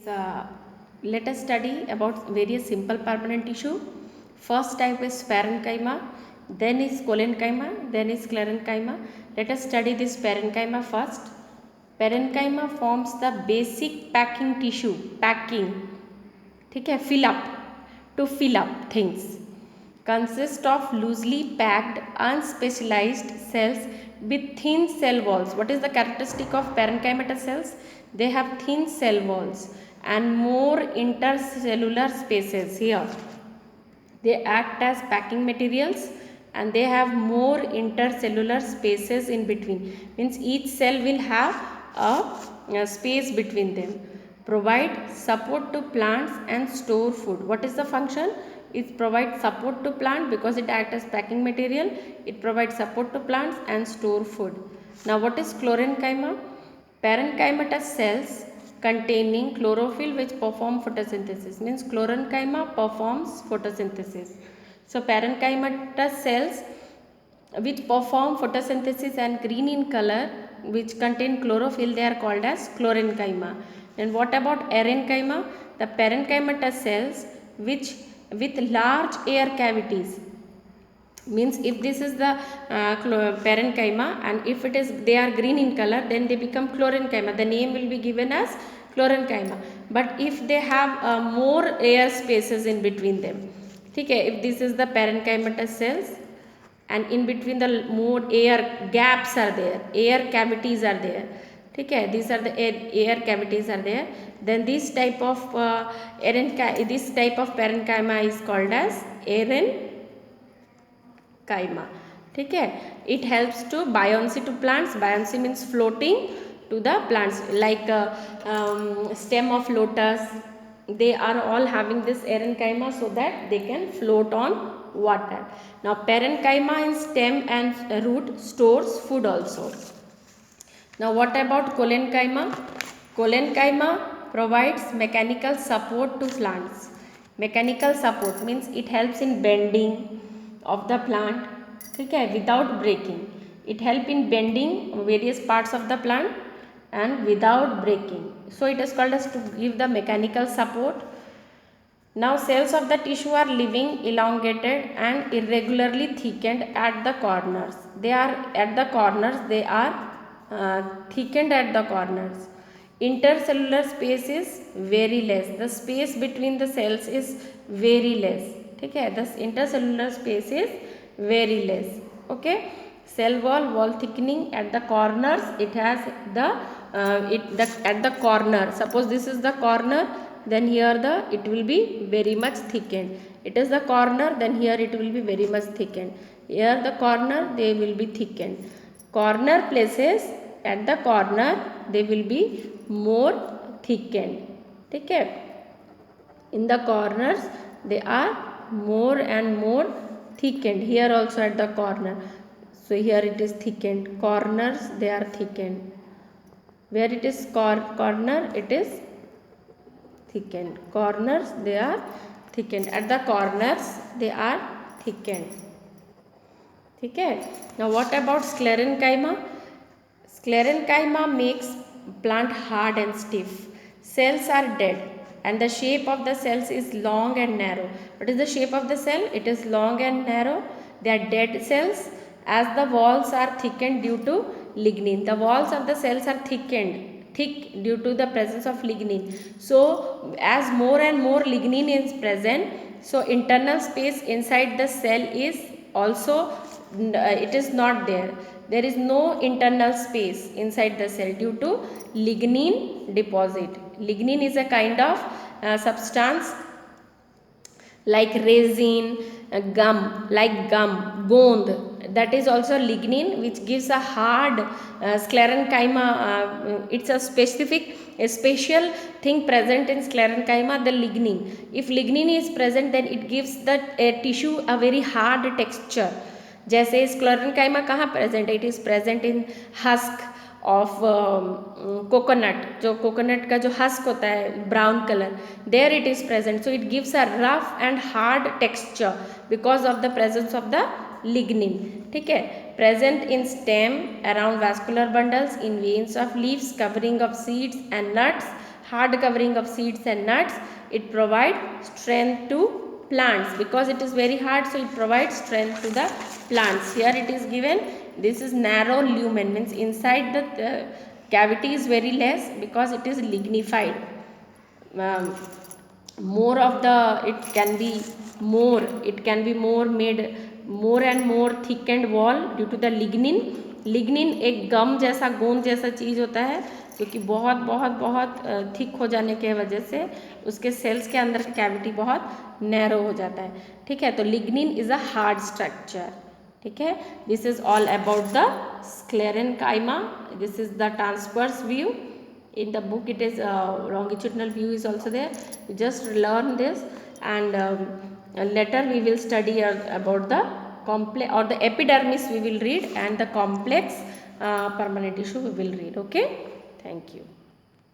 Let us study about various simple permanent tissue. First type is parenchyma, then is collenchyma, then is sclerenchyma. Let us study this parenchyma first. Parenchyma forms the basic packing tissue, packing, ठीक है, fill up, to fill up things. Consist of loosely packed unspecialized cells with thin cell walls. What is the characteristic of parenchymatous cells? They have thin cell walls and more intercellular spaces. Here they act as packing materials and they have more intercellular spaces in between, means each cell will have a space between them. Provide support to plants and store food. What is the function? It provides support to plant because it acts as packing material. It provides support to plants and store food. Now what is sclerenchyma? Parenchymatous cells containing chlorophyll which perform photosynthesis, means sclerenchyma performs photosynthesis. So parenchymatous cells which perform photosynthesis and green in color, which contain chlorophyll, they are called as sclerenchyma. And what about erenchyma? The parenchymatous cells which with large air cavities, means if this is the parenchyma and if it is they are green in color, then they become sclerenchyma. The name will be given as sclerenchyma. But if they have more air spaces in between them, okay, if this is the parenchymatous cells and in between the more air gaps are there, air cavities are there, okay, these are the air cavities are there, then this type of this type of parenchyma is called as erenchyma. ठीक है, it helps to buoyancy to plants. Buoyancy means floating to the plants, like stem of lotus. They are all having this erenchyma so that they can float on water. Now parenchyma in stem and root stores food also. Now what about collenchyma? Collenchyma provides mechanical support to plants. Mechanical support means it helps in bending of the plant, okay, without breaking. It helps in bending various parts of the plant and without breaking. So it is called as to give the mechanical support. Now cells of the tissue are living, elongated and irregularly thickened at the corners. They are at the corners, they are thickened at the corners. Intercellular space is very less. The space between the cells is very less. Okay, the intercellular space is very less. Okay, cell wall thickening at the corners. It has the at the corner. Suppose this is the corner, then here it will be very much thickened. It is the corner, then here it will be very much thickened. Here the corner, they will be thickened. Corner places, at the corner they will be more thickened. Okay, in the corners they are more and more thickened. Here also at the corner, so here it is thickened. Corners they are thickened. Where it is corner, it is thickened. Corners they are thickened. At the corners they are thickened. Okay, now what about sclerenchyma? Sclerenchyma makes plant hard and stiff. Cells are dead and the shape of the cells is long and narrow. What is the shape of the cell? It is long and narrow. They are dead cells as the walls are thickened due to lignin. The walls of the cells are thick due to the presence of lignin. So as more and more lignin is present, so internal space inside the cell is also it is not there. There is no internal space inside the cell due to lignin deposit. Lignin is a kind of substance like resin, gum, like gum, gond. That is also lignin, which gives a hard sclerenchyma. It's a special thing present in sclerenchyma, the lignin. If lignin is present, then it gives the tissue a very hard texture. जैसे sclerenchyma कहाँ present है? It is present in husk of coconut. जो coconut का जो husk होता है brown colour, there it is present. So it gives a rough and hard texture because of the presence of the lignin. ठीक है, present in stem around vascular bundles, in veins of leaves, covering of seeds and nuts, hard covering of seeds and nuts. It provides strength to plants because it is very hard, so it provides strength to the plants. Here it is given, this is narrow lumen, means inside the cavity is very less because it is lignified. More of the it can be more made more and more thickened wall due to the lignin. Lignin एक गम जैसा गोंद जैसा चीज़ होता है जो कि बहुत बहुत बहुत थिक हो जाने के वजह से उसके सेल्स के अंदर कैविटी बहुत नैरो हो जाता है, ठीक है। तो lignin is a hard structure, ठीक है। This is all about the sclerenchyma, this is the transverse view. In the book it is longitudinal view is also there. You just learn this, and later we will study about the complex or the epidermis we will read, and the complex permanent tissue we will read. Okay, thank you.